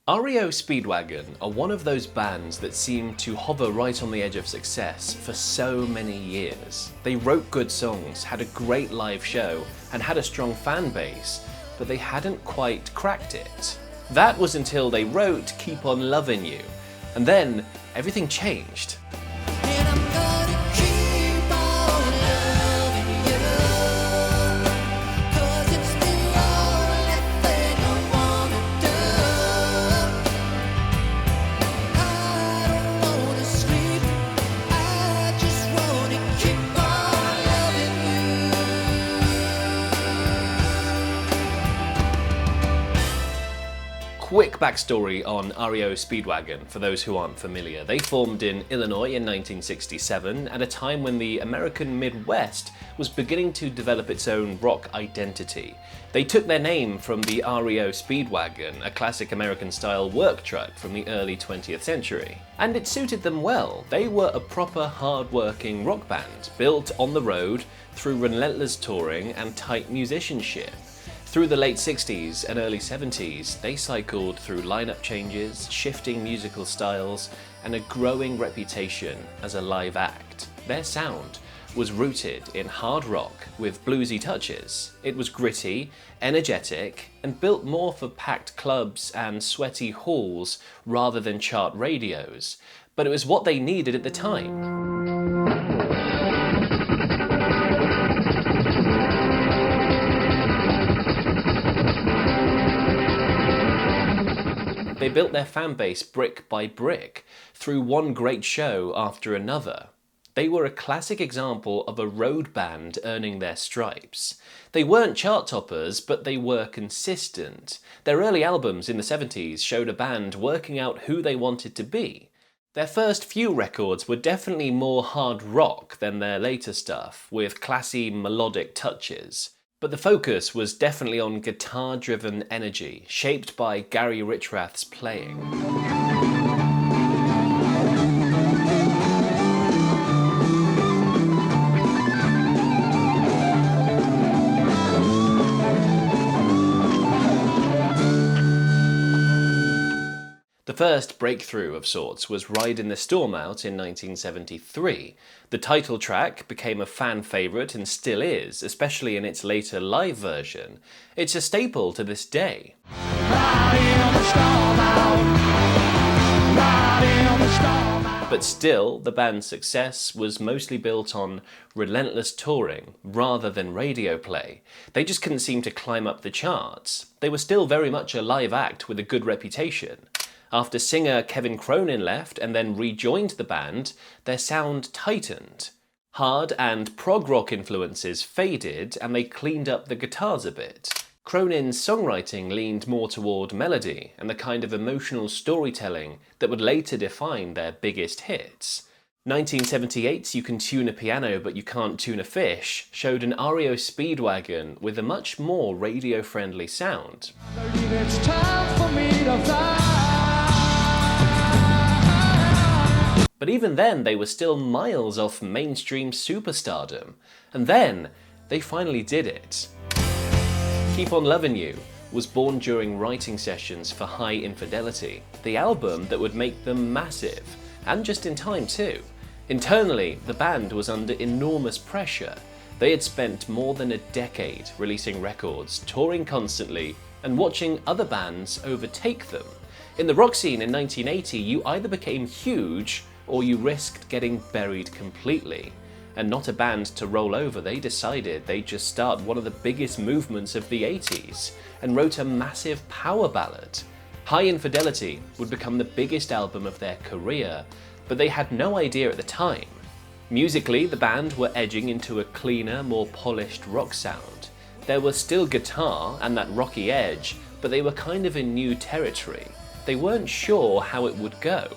REO Speedwagon are one of those bands that seem to hover right on the edge of success for so many years. They wrote good songs, had a great live show, and had a strong fan base, but they hadn't quite cracked it. That was until they wrote Keep On Lovin' You, and then everything changed. Quick backstory on REO Speedwagon for those who aren't familiar. They formed in Illinois in 1967 at a time when the American Midwest was beginning to develop its own rock identity. They took their name from the REO Speedwagon, a classic American-style work truck from the early 20th century. And it suited them well. They were a proper hard-working rock band, built on the road through relentless touring and tight musicianship. Through the late 60s and early 70s, they cycled through lineup changes, shifting musical styles, and a growing reputation as a live act. Their sound was rooted in hard rock with bluesy touches. It was gritty, energetic, and built more for packed clubs and sweaty halls rather than chart radios. But it was what they needed at the time. They built their fan base brick by brick, through one great show after another. They were a classic example of a road band earning their stripes. They weren't chart toppers, but they were consistent. Their early albums in the 70s showed a band working out who they wanted to be. Their first few records were definitely more hard rock than their later stuff, with classy melodic touches. But the focus was definitely on guitar-driven energy, shaped by Gary Richrath's playing. The first breakthrough of sorts was Ridin' the Storm Out in 1973. The title track became a fan favourite and still is, especially in its later live version. It's a staple to this day. But still, the band's success was mostly built on relentless touring rather than radio play. They just couldn't seem to climb up the charts. They were still very much a live act with a good reputation. After singer Kevin Cronin left and then rejoined the band, their sound tightened. Hard and prog rock influences faded and they cleaned up the guitars a bit. Cronin's songwriting leaned more toward melody and the kind of emotional storytelling that would later define their biggest hits. 1978's You Can Tune a Piano But You Can't Tune a Fish showed an REO Speedwagon with a much more radio-friendly sound. But even then, they were still miles off mainstream superstardom. And then, they finally did it. Keep On Lovin' You was born during writing sessions for High Infidelity, the album that would make them massive, and just in time too. Internally, the band was under enormous pressure. They had spent more than a decade releasing records, touring constantly, and watching other bands overtake them. In the rock scene in 1980, you either became huge or you risked getting buried completely. And not a band to roll over, they decided they'd just start one of the biggest movements of the 80s and wrote a massive power ballad. High Infidelity would become the biggest album of their career, but they had no idea at the time. Musically, the band were edging into a cleaner, more polished rock sound. There was still guitar and that rocky edge, but they were kind of in new territory. They weren't sure how it would go.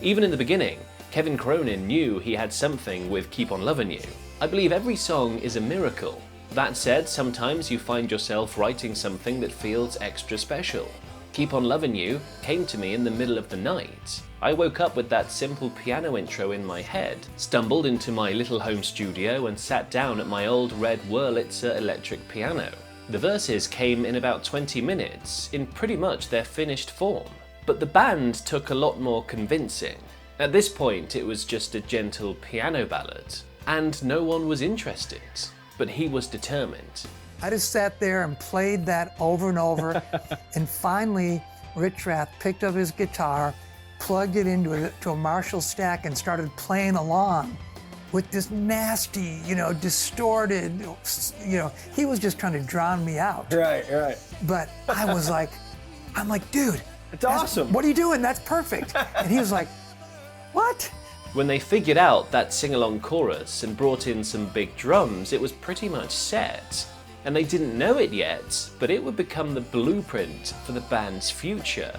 Even in the beginning, Kevin Cronin knew he had something with Keep On Lovin' You. I believe every song is a miracle. That said, sometimes you find yourself writing something that feels extra special. Keep On Lovin' You came to me in the middle of the night. I woke up with that simple piano intro in my head, stumbled into my little home studio and sat down at my old red Wurlitzer electric piano. The verses came in about 20 minutes, in pretty much their finished form. But the band took a lot more convincing. At this point, it was just a gentle piano ballad, and no one was interested. But he was determined. I just sat there and played that over and over, and finally, Richrath picked up his guitar, plugged it into a Marshall stack, and started playing along with this nasty, distorted, he was just trying to drown me out. Right. But I'm like, dude, it's awesome. What are you doing? That's perfect. And he was like, what? When they figured out that sing-along chorus and brought in some big drums, it was pretty much set. And they didn't know it yet, but it would become the blueprint for the band's future.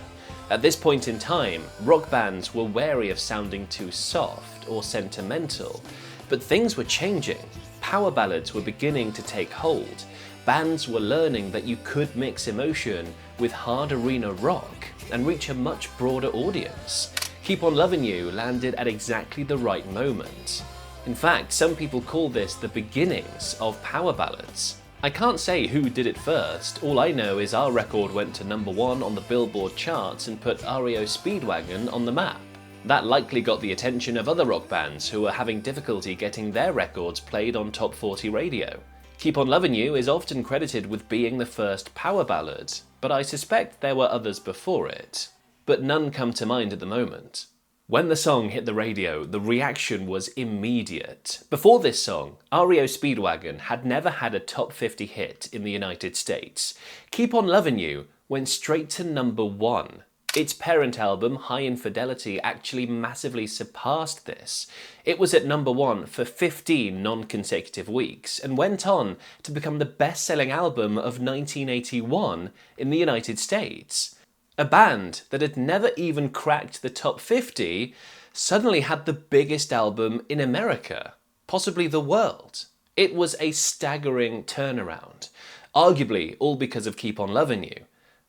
At this point in time, rock bands were wary of sounding too soft or sentimental, but things were changing. Power ballads were beginning to take hold. Bands were learning that you could mix emotion with hard arena rock and reach a much broader audience. Keep on Lovin' You landed at exactly the right moment. In fact, some people call this the beginnings of power ballads. I can't say who did it first, all I know is our record went to #1 on the Billboard charts and put REO Speedwagon on the map. That likely got the attention of other rock bands who were having difficulty getting their records played on Top 40 radio. Keep on Lovin' You is often credited with being the first power ballad, but I suspect there were others before it. But none come to mind at the moment. When the song hit the radio, the reaction was immediate. Before this song, REO Speedwagon had never had a top 50 hit in the United States. Keep on Lovin' You went straight to #1. Its parent album, High Infidelity, actually massively surpassed this. It was at #1 for 15 non-consecutive weeks and went on to become the best-selling album of 1981 in the United States. A band that had never even cracked the top 50 suddenly had the biggest album in America, possibly the world. It was a staggering turnaround, arguably all because of Keep on Lovin' You.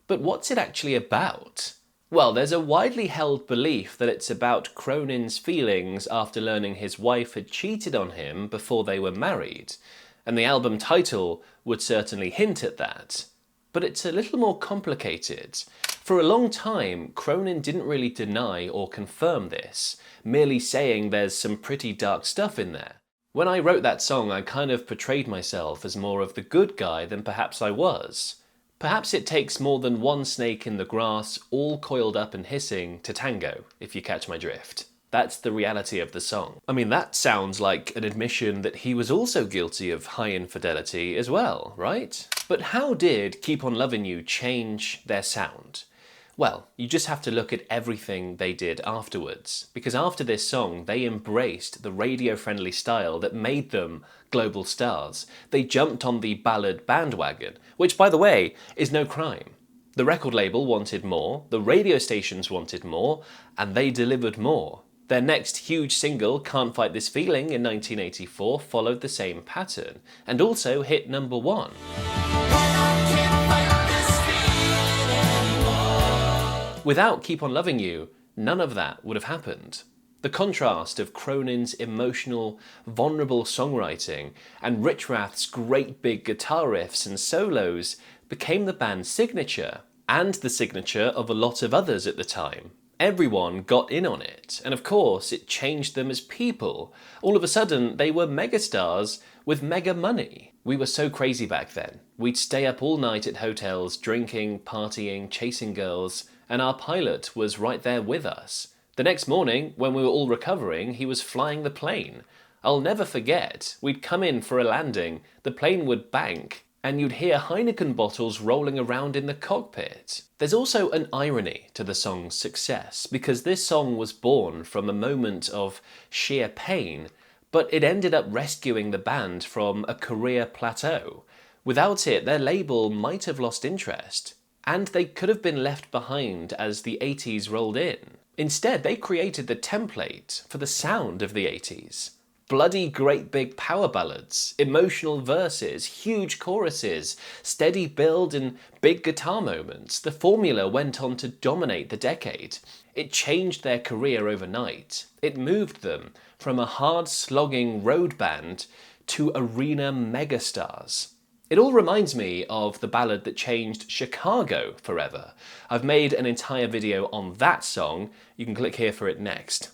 But what's it actually about? Well, there's a widely held belief that it's about Cronin's feelings after learning his wife had cheated on him before they were married, and the album title would certainly hint at that. But it's a little more complicated. For a long time, Cronin didn't really deny or confirm this, merely saying there's some pretty dark stuff in there. When I wrote that song, I kind of portrayed myself as more of the good guy than perhaps I was. Perhaps it takes more than one snake in the grass, all coiled up and hissing, to tango, if you catch my drift. That's the reality of the song. I mean, that sounds like an admission that he was also guilty of high infidelity as well, right? But how did Keep on Lovin' You change their sound? Well, you just have to look at everything they did afterwards, because after this song, they embraced the radio-friendly style that made them global stars. They jumped on the ballad bandwagon, which, by the way, is no crime. The record label wanted more, the radio stations wanted more, and they delivered more. Their next huge single, Can't Fight This Feeling, in 1984, followed the same pattern, and also hit #1. Without Keep on Lovin' You, none of that would have happened. The contrast of Cronin's emotional, vulnerable songwriting and Richrath's great big guitar riffs and solos became the band's signature, and the signature of a lot of others at the time. Everyone got in on it, and of course it changed them as people. All of a sudden, they were megastars with mega money. We were so crazy back then. We'd stay up all night at hotels, drinking, partying, chasing girls, and our pilot was right there with us. The next morning, when we were all recovering, he was flying the plane. I'll never forget, we'd come in for a landing, the plane would bank, and you'd hear Heineken bottles rolling around in the cockpit. There's also an irony to the song's success, because this song was born from a moment of sheer pain, but it ended up rescuing the band from a career plateau. Without it, their label might have lost interest, and they could have been left behind as the 80s rolled in. Instead, they created the template for the sound of the 80s. Bloody great big power ballads, emotional verses, huge choruses, steady build and big guitar moments. The formula went on to dominate the decade. It changed their career overnight. It moved them from a hard-slogging road band to arena megastars. It all reminds me of the ballad that changed Chicago forever. I've made an entire video on that song. You can click here for it next.